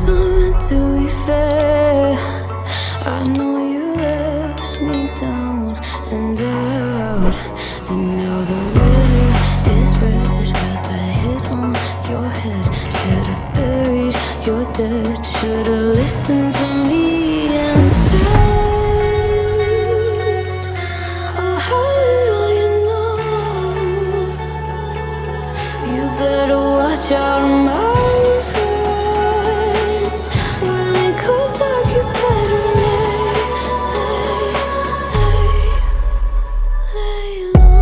things aren't meant to be fair. I know you left me down and out, and now the river is red. Got that hit on your head. Should've buried your dead. Should've listened to me and said, oh, how little you know. You better watch out, my friend. When it goes dark, you better lay low.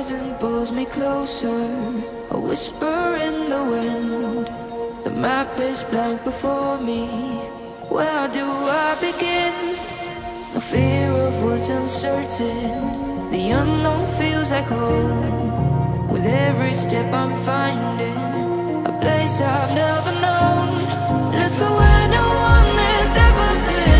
horizon pulls me closer, a whisper in the wind. The map is blank before me. Where do I begin? No fear of what's uncertain. The unknown feels like home. With every step I'm finding a place I've never known. Let's go where no one has ever been.